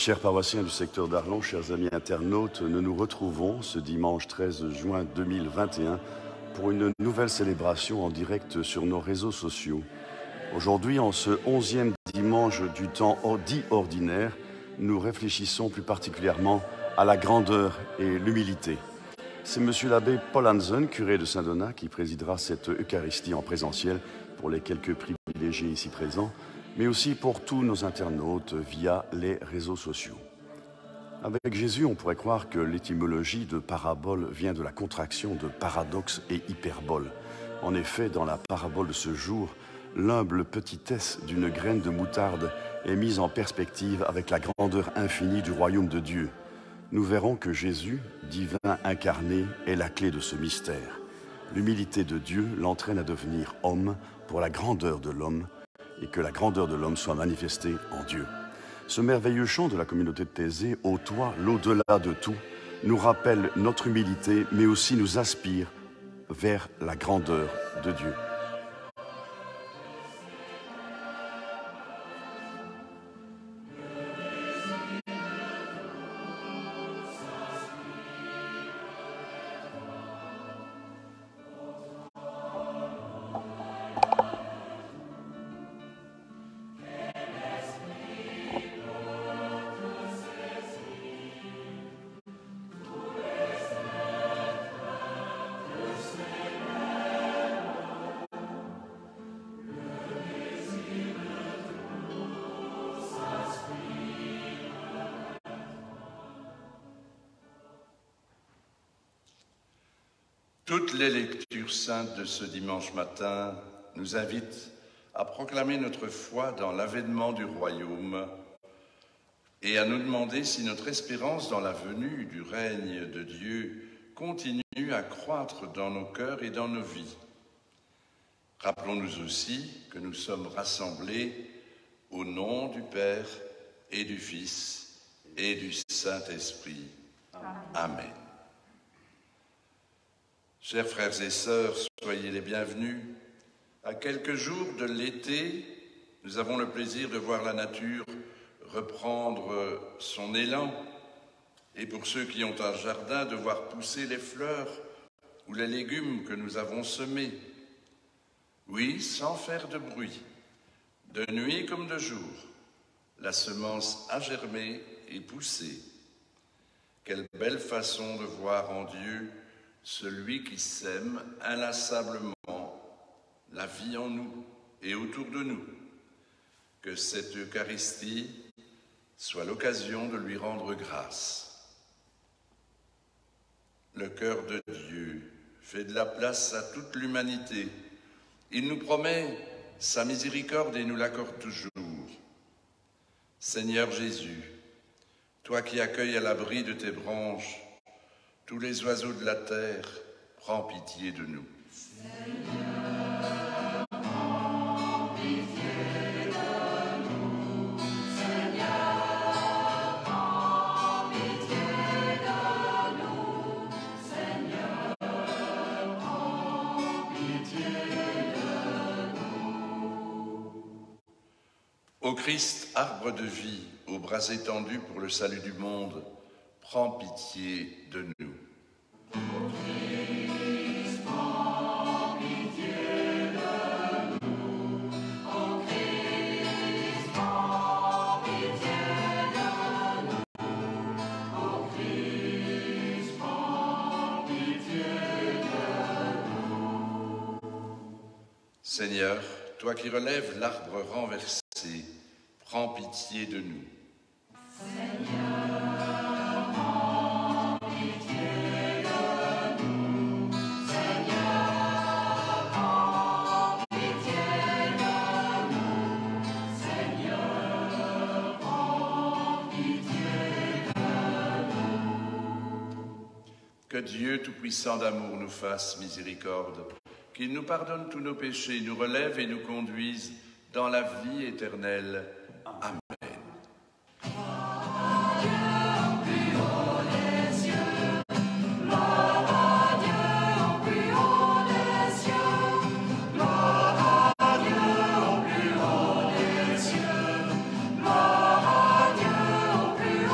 chers paroissiens du secteur d'Arlon, chers amis internautes, nous nous retrouvons ce dimanche 13 juin 2021 pour une nouvelle célébration en direct sur nos réseaux sociaux. Aujourd'hui, en ce 11e dimanche du temps dit ordinaire, nous réfléchissons plus particulièrement à la grandeur et l'humilité. C'est monsieur l'abbé Paul Hansen, curé de Saint-Donat, qui présidera cette Eucharistie en présentiel pour les quelques privilégiés ici présents, mais aussi pour tous nos internautes via les réseaux sociaux. Avec Jésus, on pourrait croire que l'étymologie de parabole vient de la contraction de paradoxe et hyperbole. En effet, dans la parabole de ce jour, l'humble petitesse d'une graine de moutarde est mise en perspective avec la grandeur infinie du royaume de Dieu. Nous verrons que Jésus, divin incarné, est la clé de ce mystère. L'humilité de Dieu l'entraîne à devenir homme pour la grandeur de l'homme, et que la grandeur de l'homme soit manifestée en Dieu. Ce merveilleux chant de la communauté de Thésée, ô toi, l'au-delà de tout, nous rappelle notre humilité, mais aussi nous aspire vers la grandeur de Dieu. Toutes les lectures saintes de ce dimanche matin nous invitent à proclamer notre foi dans l'avènement du royaume et à nous demander si notre espérance dans la venue du règne de Dieu continue à croître dans nos cœurs et dans nos vies. Rappelons-nous aussi que nous sommes rassemblés au nom du Père et du Fils et du Saint-Esprit. Amen. Chers frères et sœurs, soyez les bienvenus. À quelques jours de l'été, nous avons le plaisir de voir la nature reprendre son élan. Et pour ceux qui ont un jardin, de voir pousser les fleurs ou les légumes que nous avons semés. Oui, sans faire de bruit, de nuit comme de jour, la semence a germé et poussé. Quelle belle façon de voir en Dieu celui qui sème inlassablement la vie en nous et autour de nous. Que cette Eucharistie soit l'occasion de lui rendre grâce. Le cœur de Dieu fait de la place à toute l'humanité. Il nous promet sa miséricorde et nous l'accorde toujours. Seigneur Jésus, toi qui accueilles à l'abri de tes branches tous les oiseaux de la terre, prends pitié de nous. Seigneur, prends pitié de nous. Seigneur, prends pitié de nous. Seigneur, prends pitié de nous. Ô Christ, arbre de vie, aux bras étendus pour le salut du monde, prends pitié de nous. Ô Christ, prends pitié de nous. Ô Christ, prends pitié de nous. Ô Christ, prends pitié de nous. Seigneur, toi qui relèves l'arbre renversé, prends pitié de nous. Seigneur, que Dieu Tout-Puissant d'amour nous fasse miséricorde, qu'il nous pardonne tous nos péchés, nous relève et nous conduise dans la vie éternelle. Amen. Gloire à Dieu au plus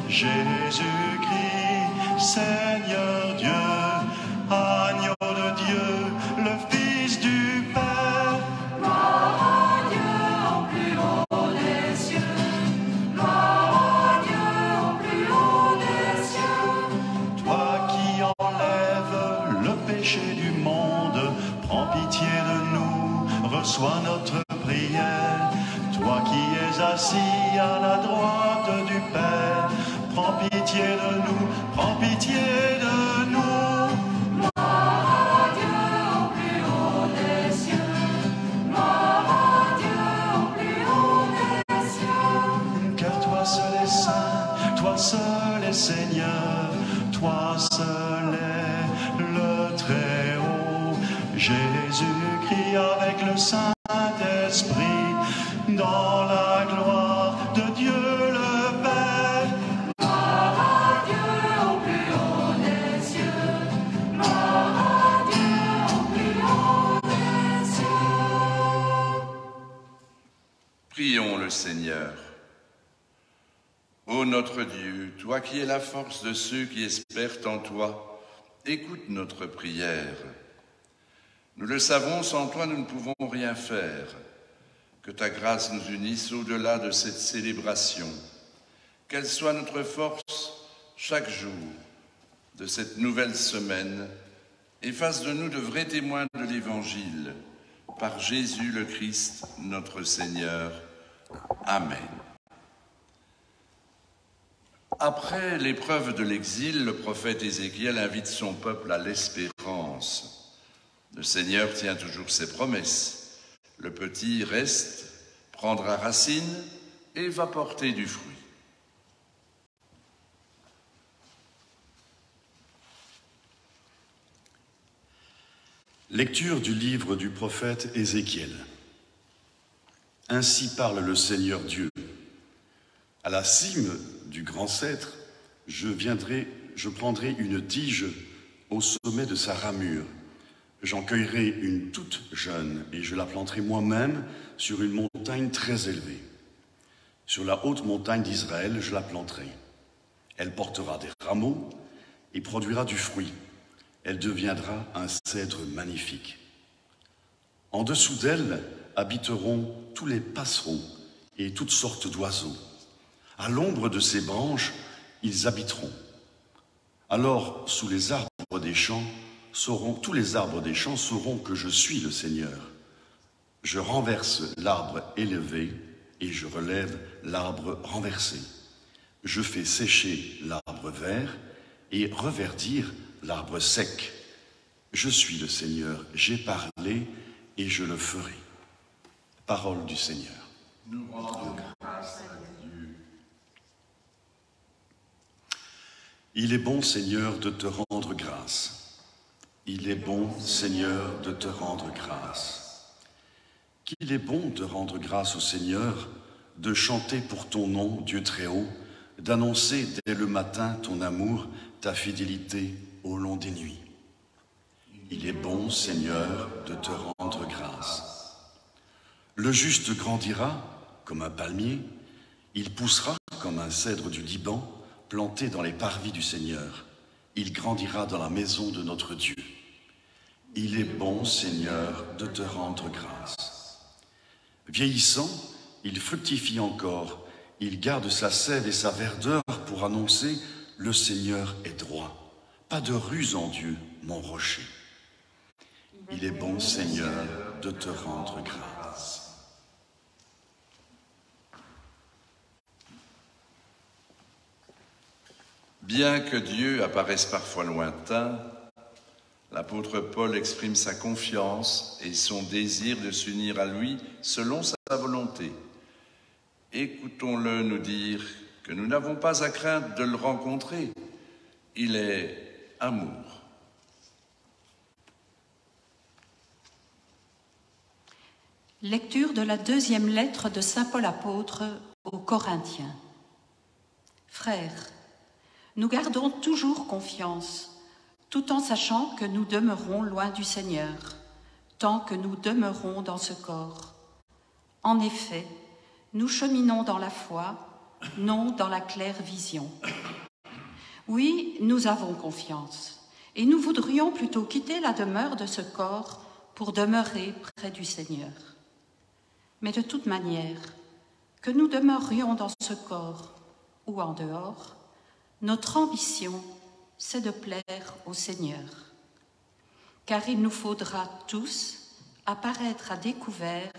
Jésus-Christ, Seigneur Dieu, agneau de Dieu, le Fils du Père. Gloire à Dieu au plus haut des cieux. Gloire à Dieu au plus haut des cieux. Toi qui enlèves le péché du monde, prends pitié de nous, reçois notre prière. Toi qui es assis à la droite du Père, prends pitié de nous, prends pitié de nous. Gloire à Dieu au plus haut des cieux. Gloire à Dieu au plus haut des cieux. Car toi seul est saint, toi seul est Seigneur, toi seul est le Très-Haut. Jésus-Christ avec le Saint-Esprit, dans la gloire de Dieu le Père. Gloire à Dieu au plus haut des cieux. Gloire à Dieu au plus haut des cieux. Prions le Seigneur. Ô notre Dieu, toi qui es la force de ceux qui espèrent en toi, écoute notre prière. Nous le savons, sans toi nous ne pouvons rien faire. Que ta grâce nous unisse au-delà de cette célébration. Qu'elle soit notre force chaque jour de cette nouvelle semaine et fasse de nous de vrais témoins de l'Évangile. Par Jésus le Christ, notre Seigneur. Amen. Après l'épreuve de l'exil, le prophète Ézéchiel invite son peuple à l'espérance. Le Seigneur tient toujours ses promesses. Le petit reste, prendra racine et va porter du fruit. Lecture du livre du prophète Ézéchiel. Ainsi parle le Seigneur Dieu. À la cime du grand cèdre, je prendrai une tige au sommet de sa ramure. J'en cueillerai une toute jeune et je la planterai moi-même sur une montagne très élevée. Sur la haute montagne d'Israël, je la planterai. Elle portera des rameaux et produira du fruit. Elle deviendra un cèdre magnifique. En dessous d'elle habiteront tous les passereaux et toutes sortes d'oiseaux. À l'ombre de ses branches, ils habiteront. Alors, sous les arbres des champs, tous les arbres des champs sauront que je suis le Seigneur. Je renverse l'arbre élevé et je relève l'arbre renversé. Je fais sécher l'arbre vert et reverdir l'arbre sec. Je suis le Seigneur, j'ai parlé et je le ferai. Parole du Seigneur. Nous rendons grâce à Dieu. Il est bon, Seigneur, de te rendre grâce. Il est bon, Seigneur, de te rendre grâce. Qu'il est bon de rendre grâce au Seigneur, de chanter pour ton nom, Dieu Très-Haut, d'annoncer dès le matin ton amour, ta fidélité au long des nuits. Il est bon, Seigneur, de te rendre grâce. Le juste grandira comme un palmier, il poussera comme un cèdre du Liban, planté dans les parvis du Seigneur. Il grandira dans la maison de notre Dieu. Il est bon, Seigneur, de te rendre grâce. Vieillissant, il fructifie encore, il garde sa sève et sa verdeur pour annoncer « Le Seigneur est droit, pas de ruse en Dieu, mon rocher ». Il est bon, Seigneur, de te rendre grâce. Bien que Dieu apparaisse parfois lointain, l'apôtre Paul exprime sa confiance et son désir de s'unir à lui selon sa volonté. Écoutons-le nous dire que nous n'avons pas à craindre de le rencontrer. Il est amour. Lecture de la deuxième lettre de saint Paul apôtre aux Corinthiens. Frères, nous gardons toujours confiance, tout en sachant que nous demeurons loin du Seigneur, tant que nous demeurons dans ce corps. En effet, nous cheminons dans la foi, non dans la claire vision. Oui, nous avons confiance, et nous voudrions plutôt quitter la demeure de ce corps pour demeurer près du Seigneur. Mais de toute manière, que nous demeurions dans ce corps ou en dehors, notre ambition, c'est de plaire au Seigneur. Car il nous faudra tous apparaître à découvert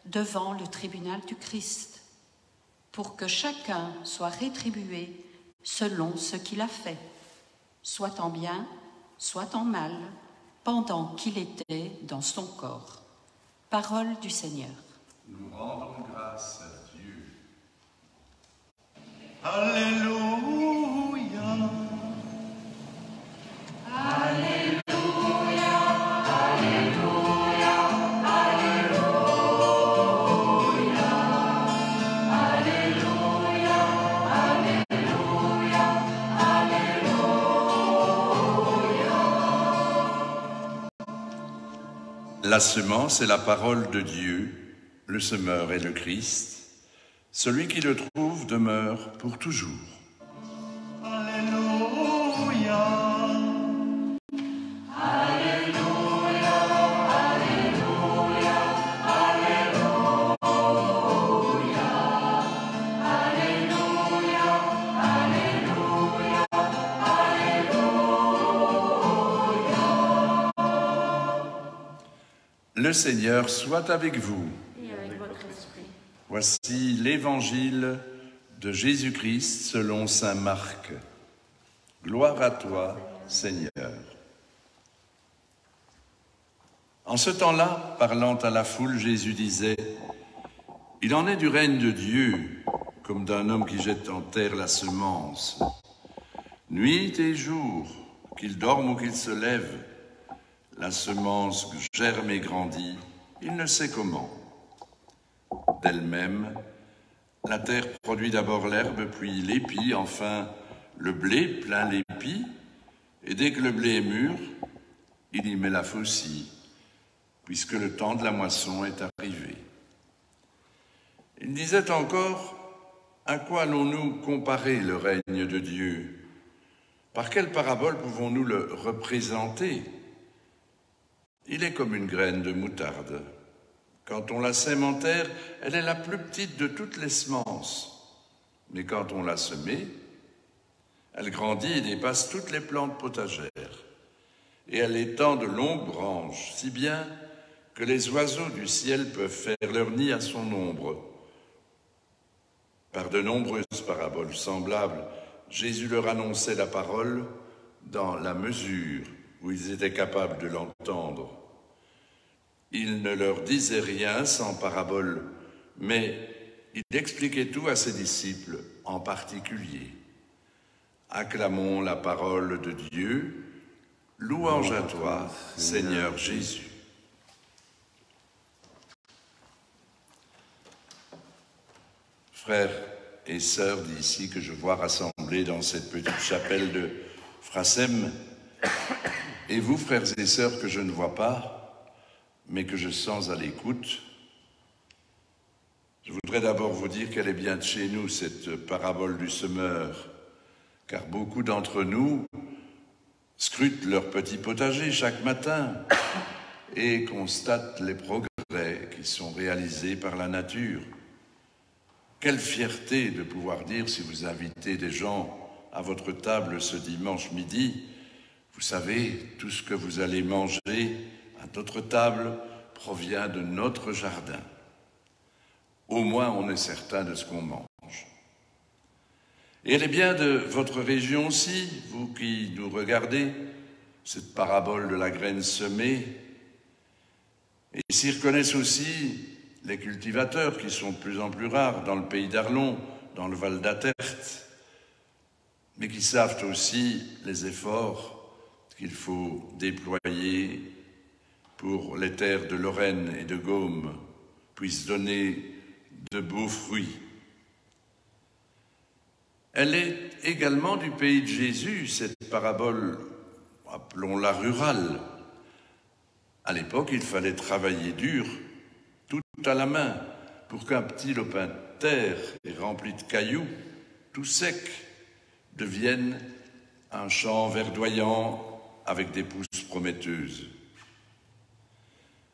devant le tribunal du Christ, pour que chacun soit rétribué selon ce qu'il a fait, soit en bien, soit en mal, pendant qu'il était dans son corps. Parole du Seigneur. Nous rendons grâce à Dieu. Alléluia. La semence est la parole de Dieu, le semeur est le Christ. Celui qui le trouve demeure pour toujours. Alléluia. Le Seigneur soit avec vous. Et avec votre esprit. Voici l'évangile de Jésus-Christ selon saint Marc. Gloire à toi, Seigneur. En ce temps-là, parlant à la foule, Jésus disait : Il en est du règne de Dieu, comme d'un homme qui jette en terre la semence. Nuit et jour, qu'il dorme ou qu'il se lève, la semence germe et grandit, il ne sait comment. D'elle-même, la terre produit d'abord l'herbe, puis l'épi, enfin le blé plein l'épi, et dès que le blé est mûr, il y met la faucille, puisque le temps de la moisson est arrivé. Il disait encore : À quoi allons-nous comparer le règne de Dieu ? Par quelle parabole pouvons-nous le représenter ? Il est comme une graine de moutarde. Quand on la sème en terre, elle est la plus petite de toutes les semences. Mais quand on l'a semée, elle grandit et dépasse toutes les plantes potagères. Et elle étend de longues branches, si bien que les oiseaux du ciel peuvent faire leur nid à son ombre. Par de nombreuses paraboles semblables, Jésus leur annonçait la parole dans la mesure où ils étaient capables de l'entendre. Il ne leur disait rien sans parabole, mais il expliquait tout à ses disciples en particulier. Acclamons la parole de Dieu. Louange à toi, Seigneur Jésus. Frères et sœurs d'ici que je vois rassemblés dans cette petite chapelle de Frassem, et vous, frères et sœurs, que je ne vois pas, mais que je sens à l'écoute, je voudrais d'abord vous dire qu'elle est bien de chez nous, cette parabole du semeur, car beaucoup d'entre nous scrutent leur petit potager chaque matin et constatent les progrès qui sont réalisés par la nature. Quelle fierté de pouvoir dire, si vous invitez des gens à votre table ce dimanche midi, vous savez, tout ce que vous allez manger à notre table provient de notre jardin. Au moins, on est certain de ce qu'on mange. Et elle est bien de votre région aussi, vous qui nous regardez, cette parabole de la graine semée. Et s'y reconnaissent aussi les cultivateurs qui sont de plus en plus rares dans le pays d'Arlon, dans le Val d'Atert, mais qui savent aussi les efforts qu'il faut déployer pour les terres de Lorraine et de Gaume puissent donner de beaux fruits. Elle est également du pays de Jésus, cette parabole, appelons-la rurale. À l'époque, il fallait travailler dur, tout à la main, pour qu'un petit lopin de terre et rempli de cailloux, tout sec, devienne un champ verdoyant avec des pousses prometteuses.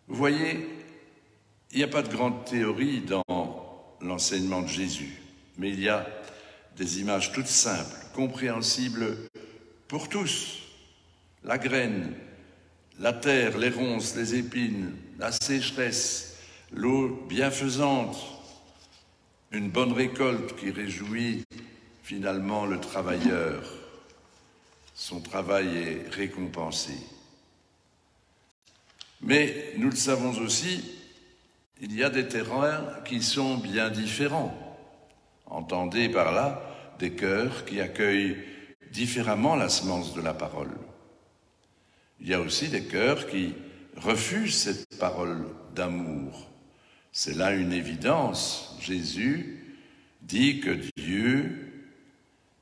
Vous voyez, il n'y a pas de grande théorie dans l'enseignement de Jésus, mais il y a des images toutes simples, compréhensibles pour tous. La graine, la terre, les ronces, les épines, la sécheresse, l'eau bienfaisante, une bonne récolte qui réjouit finalement le travailleur. Son travail est récompensé. Mais nous le savons aussi, il y a des terrains qui sont bien différents. Entendez par là des cœurs qui accueillent différemment la semence de la parole. Il y a aussi des cœurs qui refusent cette parole d'amour. C'est là une évidence. Jésus dit que Dieu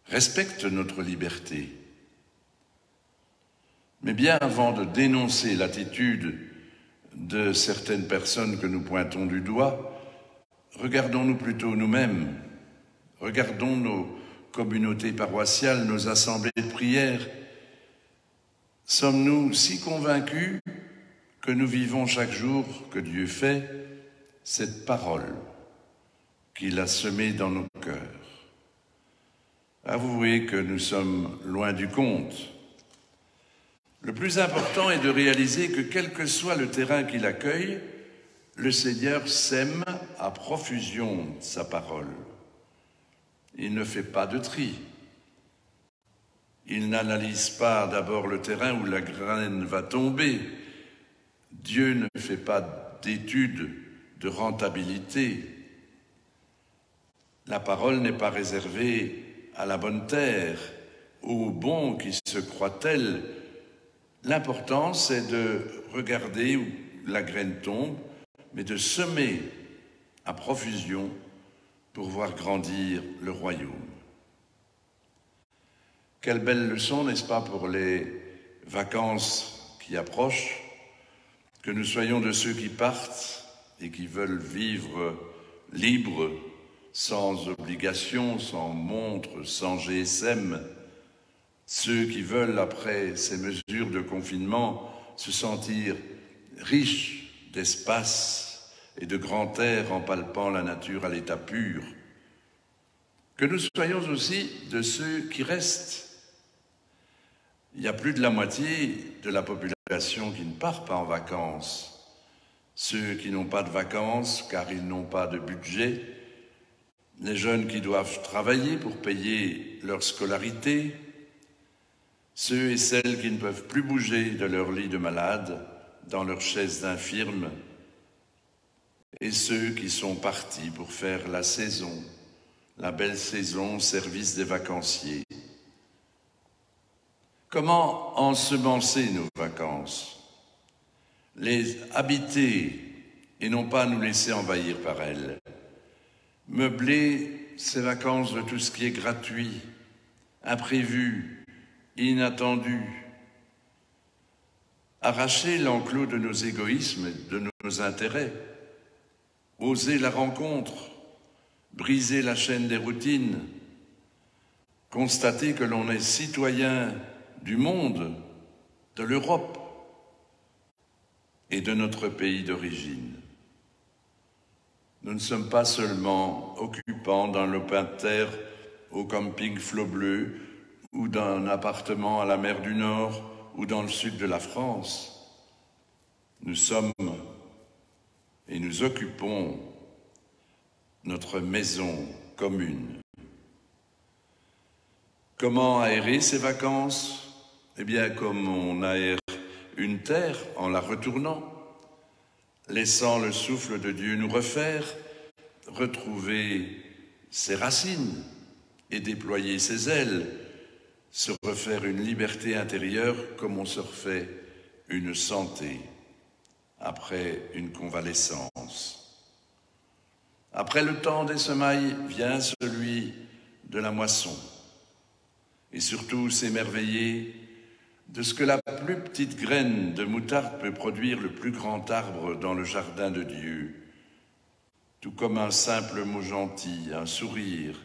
respecte notre liberté. Mais bien avant de dénoncer l'attitude de certaines personnes que nous pointons du doigt, regardons-nous plutôt nous-mêmes. Regardons nos communautés paroissiales, nos assemblées de prière. Sommes-nous si convaincus que nous vivons chaque jour que Dieu fait cette parole qu'il a semée dans nos cœurs? Avouez que nous sommes loin du compte. Le plus important est de réaliser que quel que soit le terrain qu'il accueille, le Seigneur sème à profusion sa parole. Il ne fait pas de tri. Il n'analyse pas d'abord le terrain où la graine va tomber. Dieu ne fait pas d'études de rentabilité. La parole n'est pas réservée à la bonne terre, aux bons qui se croient tels. L'important, c'est de regarder où la graine tombe, mais de semer à profusion pour voir grandir le royaume. Quelle belle leçon, n'est-ce pas, pour les vacances qui approchent, que nous soyons de ceux qui partent et qui veulent vivre libres, sans obligation, sans montre, sans GSM, ceux qui veulent, après ces mesures de confinement, se sentir riches d'espace et de grand air en palpant la nature à l'état pur. Que nous soyons aussi de ceux qui restent. Il y a plus de la moitié de la population qui ne part pas en vacances. Ceux qui n'ont pas de vacances car ils n'ont pas de budget, les jeunes qui doivent travailler pour payer leur scolarité, ceux et celles qui ne peuvent plus bouger de leur lit de malade, dans leur chaise d'infirme, et ceux qui sont partis pour faire la saison, la belle saison au service des vacanciers. Comment ensemencer nos vacances? Les habiter et non pas nous laisser envahir par elles. Meubler ces vacances de tout ce qui est gratuit, imprévu, inattendu. Arracher l'enclos de nos égoïsmes et de nos intérêts. Oser la rencontre, briser la chaîne des routines. Constater que l'on est citoyen du monde, de l'Europe et de notre pays d'origine. Nous ne sommes pas seulement occupants d'un lopin de terre au camping Flot Bleu ou d'un appartement à la mer du Nord ou dans le sud de la France. Nous sommes et nous occupons notre maison commune. Comment aérer ces vacances? Eh bien, comme on aère une terre en la retournant, laissant le souffle de Dieu nous refaire, retrouver ses racines et déployer ses ailes, se refaire une liberté intérieure comme on se refait une santé après une convalescence. Après le temps des semailles vient celui de la moisson et surtout s'émerveiller de ce que la plus petite graine de moutarde peut produire le plus grand arbre dans le jardin de Dieu, tout comme un simple mot gentil, un sourire,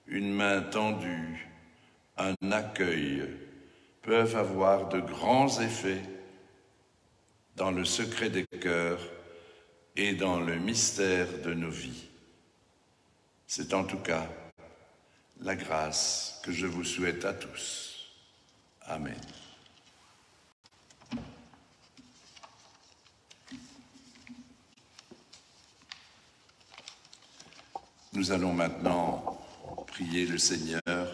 une main tendue, un accueil peuvent avoir de grands effets dans le secret des cœurs et dans le mystère de nos vies. C'est en tout cas la grâce que je vous souhaite à tous. Amen. Nous allons maintenant prier le Seigneur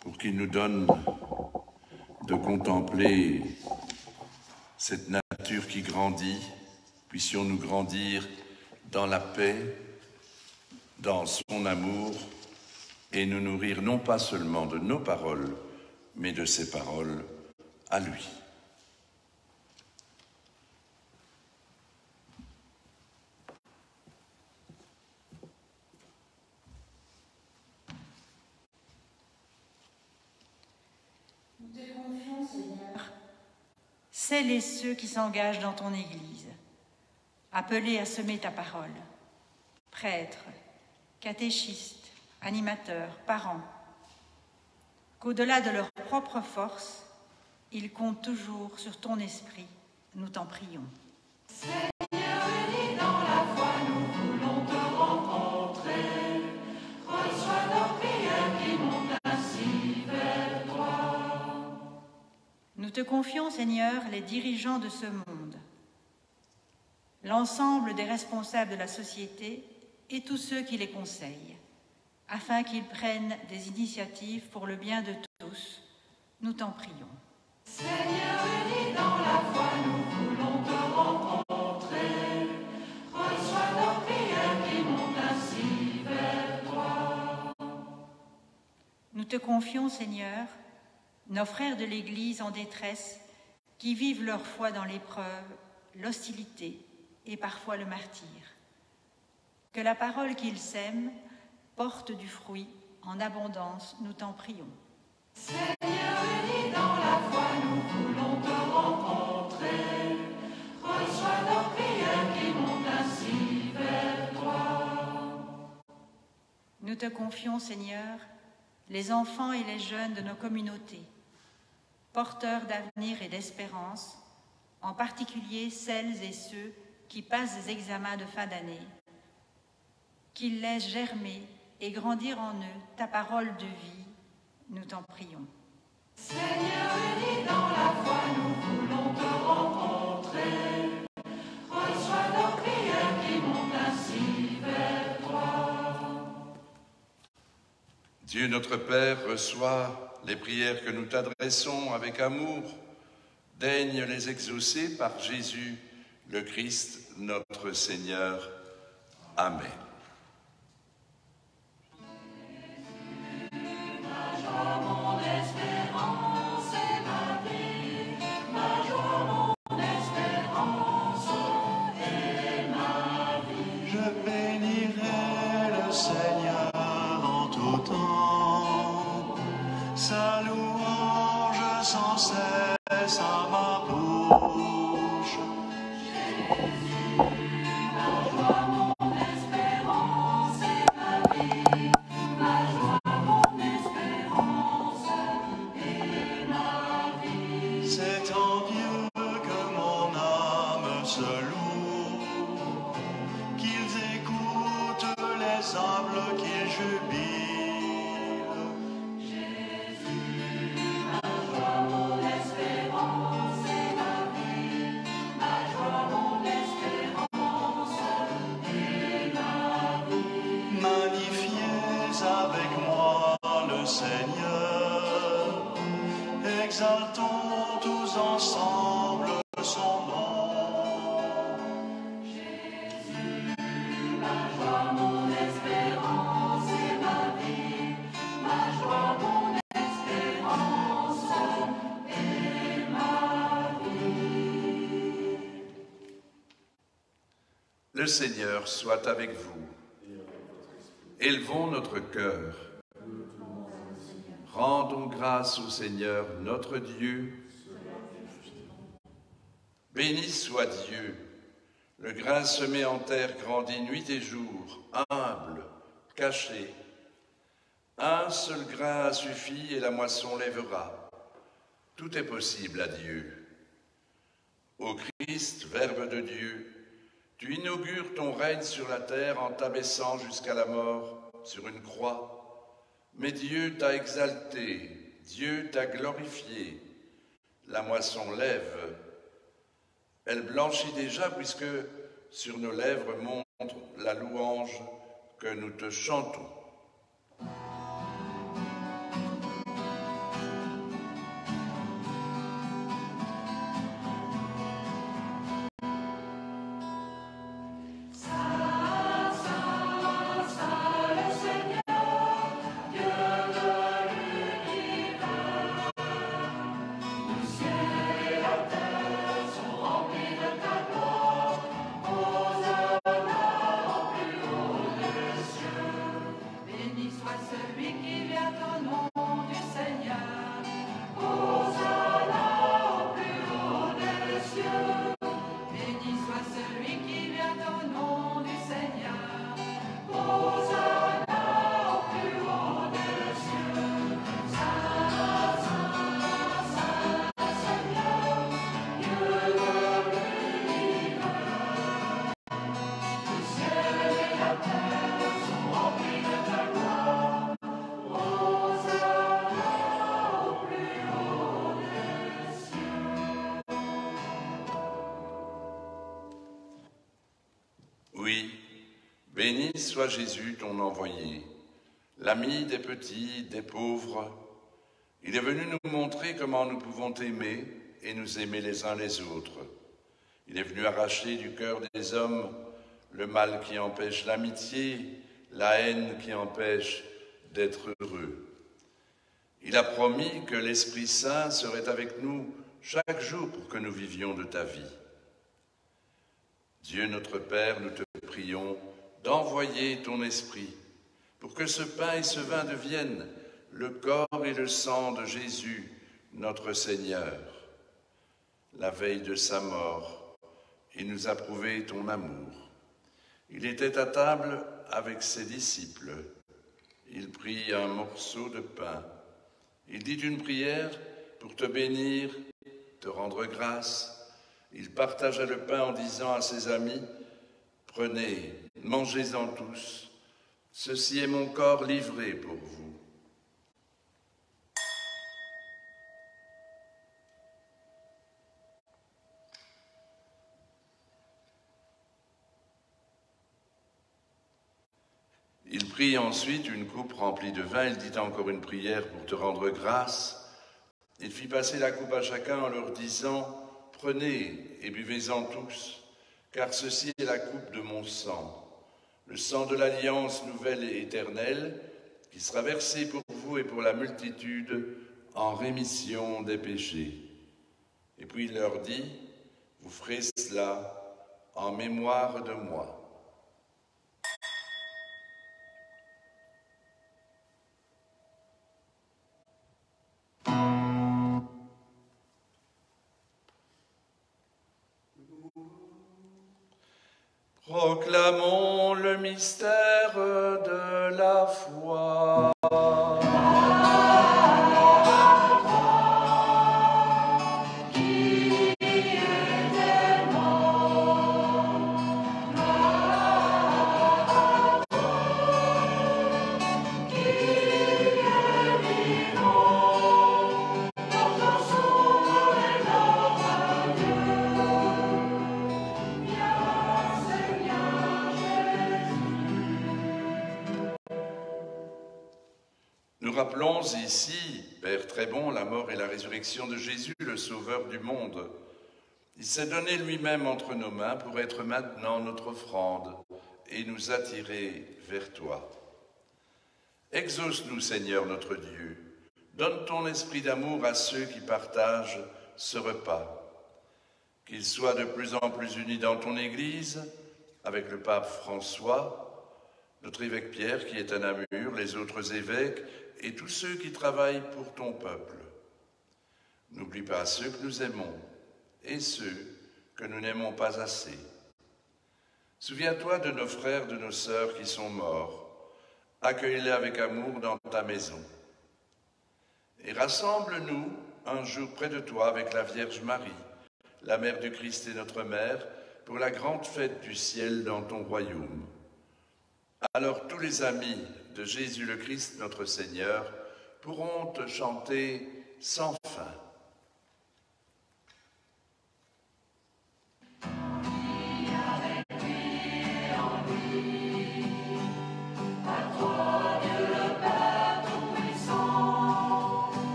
pour qu'il nous donne de contempler cette nature qui grandit. Puissions-nous grandir dans la paix, dans son amour, et nous nourrir non pas seulement de nos paroles, mais de ses paroles à lui. Nous te confions, Seigneur, celles et ceux qui s'engagent dans ton Église, appelés à semer ta parole, prêtres, catéchistes, animateurs, parents, qu'au-delà de leur propre force, ils comptent toujours sur ton esprit, nous t'en prions. Seigneur, unis dans la foi, nous voulons te rencontrer. Reçois nos prières qui montent ainsi vers toi. Nous te confions, Seigneur, les dirigeants de ce monde, l'ensemble des responsables de la société et tous ceux qui les conseillent, afin qu'ils prennent des initiatives pour le bien de tous. Nous t'en prions. Seigneur, unis dans la foi, nous voulons te rencontrer. Reçois nos prières qui montent ainsi vers toi. Nous te confions, Seigneur, nos frères de l'Église en détresse qui vivent leur foi dans l'épreuve, l'hostilité et parfois le martyre. Que la parole qu'ils sèment porte du fruit en abondance, nous t'en prions. Seigneur, unis dans la foi, nous voulons te rencontrer. Reçois nos prières qui montent ainsi vers toi. Nous te confions, Seigneur, les enfants et les jeunes de nos communautés, porteurs d'avenir et d'espérance, en particulier celles et ceux qui passent des examens de fin d'année, qu'ils laissent germer et grandir en eux ta parole de vie, nous t'en prions. Seigneur, unis dans la foi, nous voulons te rencontrer. Reçois nos prières qui montent ainsi vers toi. Dieu notre Père, reçois les prières que nous t'adressons avec amour. Daigne les exaucer par Jésus, le Christ, notre Seigneur. Amen. Mon espérance et ma vie, ma joie, mon espérance et ma vie. Je bénirai le Seigneur en tout temps, sa louange sans cesse à ma bouche. Ma joie, mon espérance et ma vie, ma joie, mon espérance et ma vie. C'est en Dieu que mon âme se loue, qu'ils écoutent les humbles qu'ils jubilent. Ma joie, mon espérance et ma vie, ma joie, mon espérance et ma vie. Magnifiez avec moi le Seigneur, exaltons tous ensemble son nom. Ma joie, mon espérance et ma vie, ma joie, mon espérance et ma vie. Le Seigneur soit avec vous. Élevons notre cœur. Rendons grâce au Seigneur, notre Dieu. Béni soit Dieu. Le grain semé en terre grandit nuit et jour, humble, caché. Un seul grain a suffi et la moisson lèvera. Tout est possible à Dieu. Ô Christ, Verbe de Dieu, tu inaugures ton règne sur la terre en t'abaissant jusqu'à la mort sur une croix. Mais Dieu t'a exalté, Dieu t'a glorifié. La moisson lève. Elle blanchit déjà puisque sur nos lèvres monte la louange que nous te chantons. Oui, béni soit Jésus, ton envoyé, l'ami des petits, des pauvres. Il est venu nous montrer comment nous pouvons t'aimer et nous aimer les uns les autres. Il est venu arracher du cœur des hommes le mal qui empêche l'amitié, la haine qui empêche d'être heureux. Il a promis que l'Esprit Saint serait avec nous chaque jour pour que nous vivions de ta vie. Dieu notre Père, nous te prions d'envoyer ton Esprit pour que ce pain et ce vin deviennent le corps et le sang de Jésus, notre Seigneur. La veille de sa mort, il nous a prouvé ton amour. Il était à table avec ses disciples. Il prit un morceau de pain. Il dit une prière pour te bénir, te rendre grâce. Il partagea le pain en disant à ses amis, « Prenez, mangez-en tous, ceci est mon corps livré pour vous. » Il prit ensuite une coupe remplie de vin, il dit encore une prière pour te rendre grâce. Il fit passer la coupe à chacun en leur disant, « Prenez et buvez-en tous, car ceci est la coupe de mon sang, le sang de l'alliance nouvelle et éternelle, qui sera versé pour vous et pour la multitude en rémission des péchés. » Et puis il leur dit, « Vous ferez cela en mémoire de moi. » Proclamons le mystère de la foi. Nous rappelons ici, Père très bon, la mort et la résurrection de Jésus, le Sauveur du monde. Il s'est donné lui-même entre nos mains pour être maintenant notre offrande et nous attirer vers toi. Exauce-nous, Seigneur notre Dieu. Donne ton esprit d'amour à ceux qui partagent ce repas. Qu'ils soient de plus en plus unis dans ton Église, avec le pape François, notre évêque Pierre qui est à Namur, les autres évêques et tous ceux qui travaillent pour ton peuple. N'oublie pas ceux que nous aimons et ceux que nous n'aimons pas assez. Souviens-toi de nos frères, de nos sœurs qui sont morts. accueille-les avec amour dans ta maison. Et rassemble-nous un jour près de toi avec la Vierge Marie, la Mère du Christ et notre Mère, pour la grande fête du ciel dans ton royaume. Alors tous les amis de Jésus le Christ, notre Seigneur, pourront te chanter sans fin.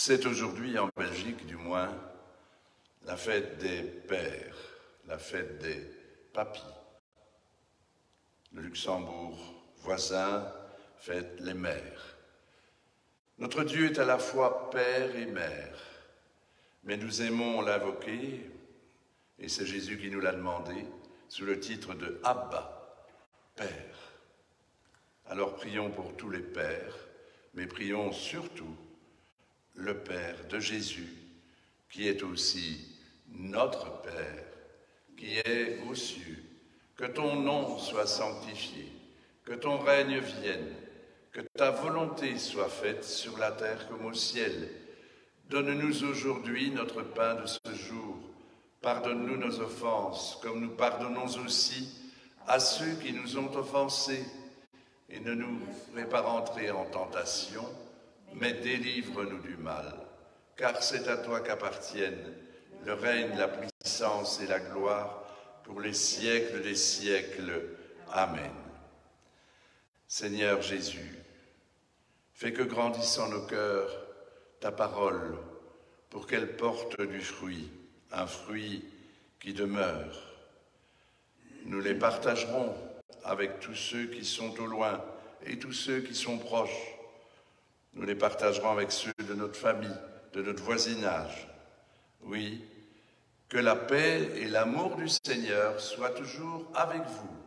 C'est aujourd'hui, en Belgique du moins, la fête des pères, la fête des papis. Le Luxembourg voisin fête les mères. Notre Dieu est à la fois Père et Mère, mais nous aimons l'invoquer, et c'est Jésus qui nous l'a demandé, sous le titre de Abba, Père. Alors prions pour tous les pères, mais prions surtout le Père de Jésus, qui est aussi notre Père, qui est aux cieux. Que ton nom soit sanctifié, que ton règne vienne, que ta volonté soit faite sur la terre comme au ciel. Donne-nous aujourd'hui notre pain de ce jour. Pardonne-nous nos offenses, comme nous pardonnons aussi à ceux qui nous ont offensés. Et ne nous fais pas rentrer en tentation, mais délivre-nous du mal, car c'est à toi qu'appartiennent le règne, la puissance et la gloire pour les siècles des siècles. Amen. Seigneur Jésus, fais que grandisse en nos cœurs ta parole pour qu'elle porte du fruit, un fruit qui demeure. Nous les partagerons avec tous ceux qui sont au loin et tous ceux qui sont proches. Nous les partagerons avec ceux de notre famille, de notre voisinage. Oui, que la paix et l'amour du Seigneur soient toujours avec vous.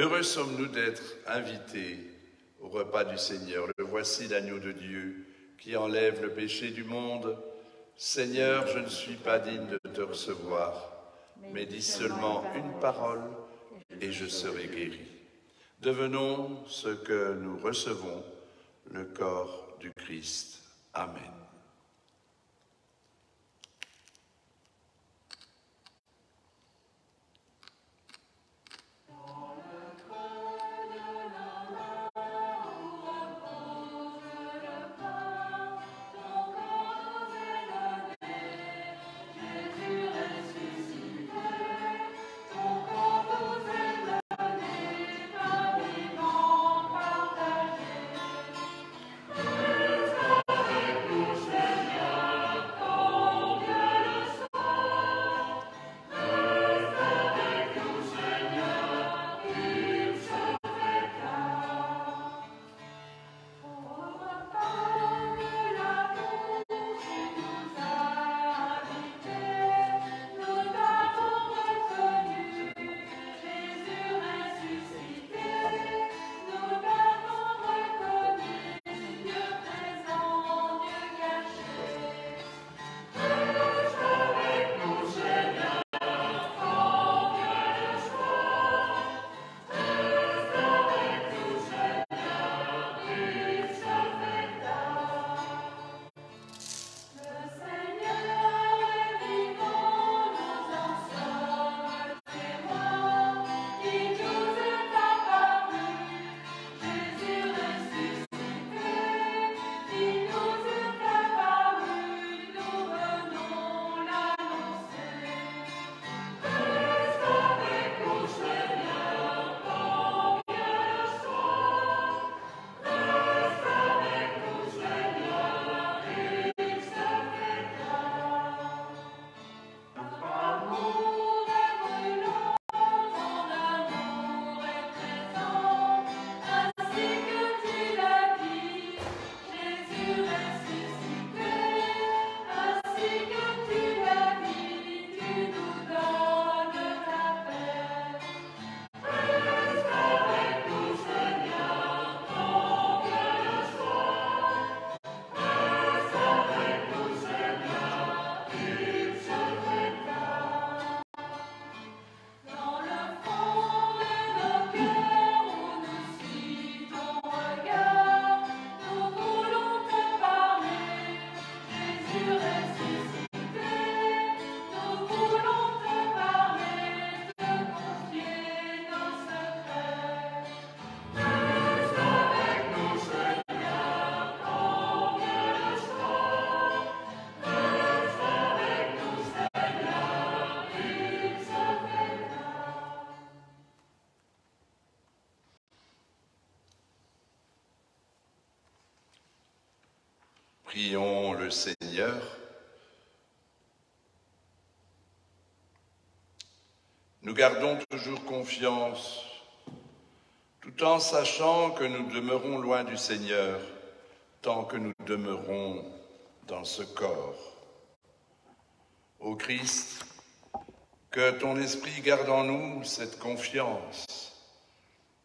Heureux sommes-nous d'être invités au repas du Seigneur. Le voici l'agneau de Dieu qui enlève le péché du monde. Seigneur, je ne suis pas digne de te recevoir, mais dis seulement une parole et je serai guéri. Devenons ce que nous recevons, le corps du Christ. Amen. Avec nous nous gardons toujours confiance, tout en sachant que nous demeurons loin du Seigneur, tant que nous demeurons dans ce corps. Ô Christ, que ton esprit garde en nous cette confiance,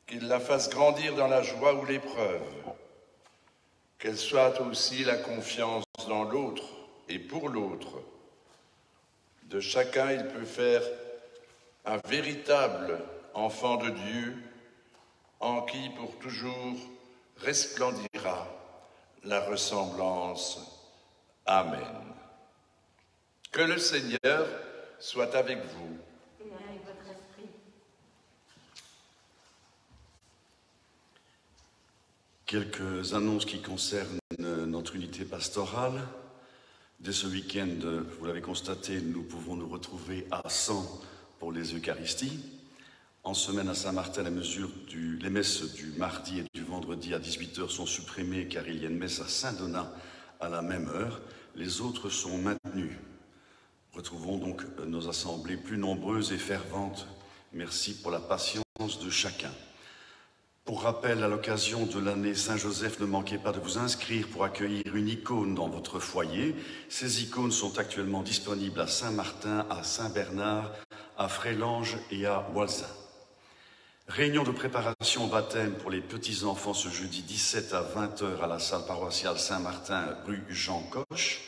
qu'il la fasse grandir dans la joie ou l'épreuve, qu'elle soit aussi la confiance dans l'autre et pour l'autre. De chacun, il peut faire un véritable enfant de Dieu, en qui pour toujours resplendira la ressemblance. Amen. Que le Seigneur soit avec vous. Et avec votre esprit. Quelques annonces qui concernent notre unité pastorale. Dès ce week-end, vous l'avez constaté, nous pouvons nous retrouver à 100 pour les Eucharisties. En semaine à Saint-Martin, les messes du mardi et du vendredi à 18h sont supprimées car il y a une messe à Saint-Donat à la même heure. Les autres sont maintenues. Retrouvons donc nos assemblées plus nombreuses et ferventes. Merci pour la patience de chacun. Pour rappel, à l'occasion de l'année Saint-Joseph, ne manquez pas de vous inscrire pour accueillir une icône dans votre foyer. Ces icônes sont actuellement disponibles à Saint-Martin, à Saint-Bernard, à Frélange et à Walsin. Réunion de préparation au baptême pour les petits-enfants ce jeudi 17 à 20h à la salle paroissiale Saint-Martin, rue Jean Coche.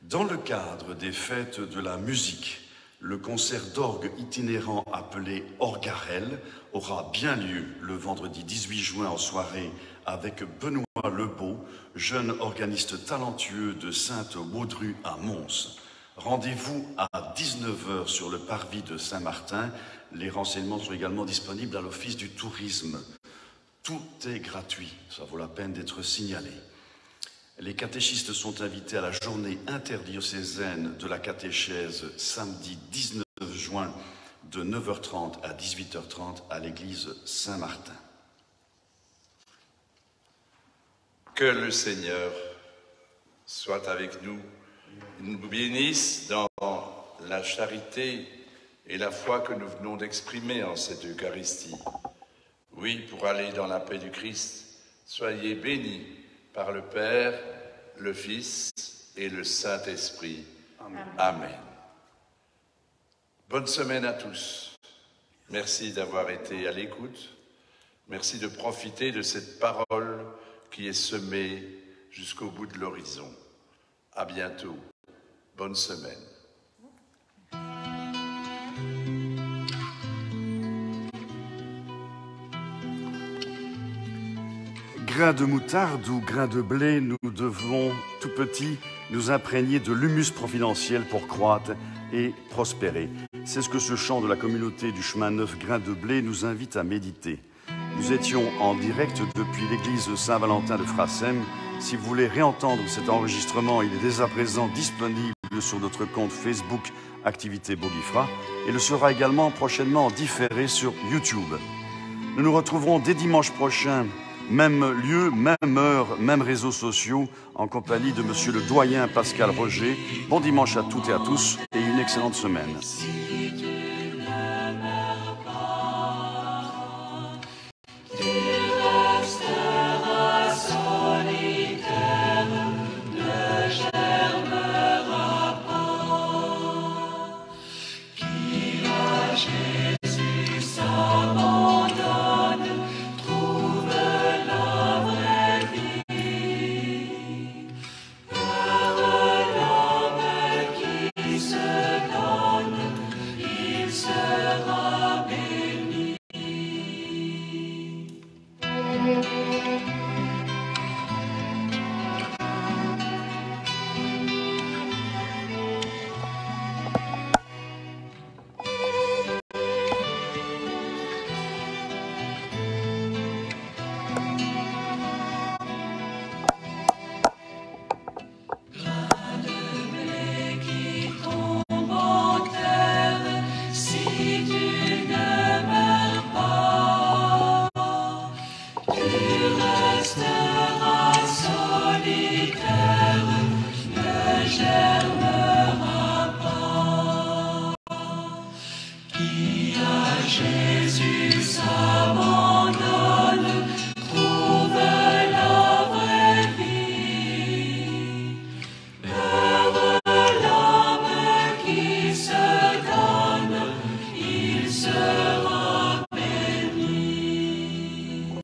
Dans le cadre des fêtes de la musique, le concert d'orgue itinérant appelé Orgarel aura bien lieu le vendredi 18 juin en soirée avec Benoît Lebeau, jeune organiste talentueux de Sainte-Waudru à Mons. Rendez-vous à 19h sur le parvis de Saint-Martin. Les renseignements sont également disponibles à l'Office du tourisme. Tout est gratuit, ça vaut la peine d'être signalé. Les catéchistes sont invités à la journée interdiocésaine de la catéchèse samedi 19 juin de 9h30 à 18h30 à l'église Saint-Martin. Que le Seigneur soit avec nous, nous bénisse dans la charité et la foi que nous venons d'exprimer en cette Eucharistie. Oui, pour aller dans la paix du Christ, soyez bénis par le Père, le Fils et le Saint-Esprit. Amen. Amen. Bonne semaine à tous. Merci d'avoir été à l'écoute. Merci de profiter de cette parole qui est semée jusqu'au bout de l'horizon. À bientôt. Bonne semaine. Grain de moutarde ou grain de blé, nous devons, tout petit, nous imprégner de l'humus providentiel pour croître et prospérer. C'est ce que ce chant de la communauté du chemin neuf Grain de blé nous invite à méditer. Nous étions en direct depuis l'église Saint-Valentin de Frassem. Si vous voulez réentendre cet enregistrement, il est dès à présent disponible sur notre compte Facebook Activité Bogifra et le sera également prochainement différé sur YouTube. Nous nous retrouverons dès dimanche prochain, même lieu, même heure, même réseaux sociaux, en compagnie de Monsieur le doyen Pascal Roger. Bon dimanche à toutes et à tous et une excellente semaine.